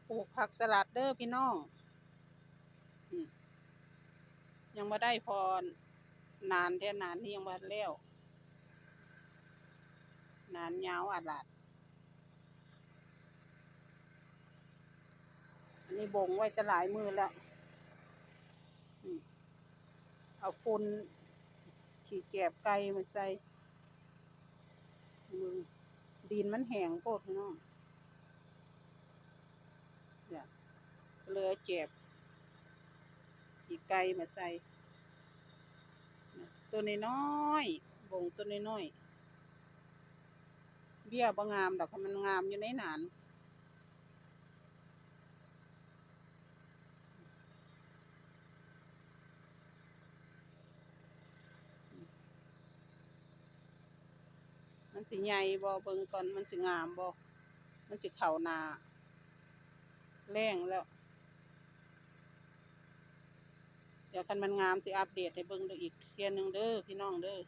ปลูกผักสลัดเด้อพี่น้องยังมาได้พอนานแท่นานนี่ยังมาแล้วนานยาวอาดลาดอันนี้บ่งไว้จะหลายมือแล้วเอาฝุ่นขี้แกบไก่มาใส่มือดินมันแห้งโพดพี่น้องเนี่ยเลยแกบขี้ไก่มาใส่ตัวน้อยๆบ่งตัวน้อยๆเบี้ยบ่งามดอกมันงามอยู่ในหนานมันสิใหญ่บ่เบิ่งก่อนมันสิงามบ่มันสิเข้าหน้าแรงแล้วเดี๋ยวคันมันงามสิอัปเดตให้เบิ่งเด้ออีกเทื่อนึงเด้อพี่น้องเด้อ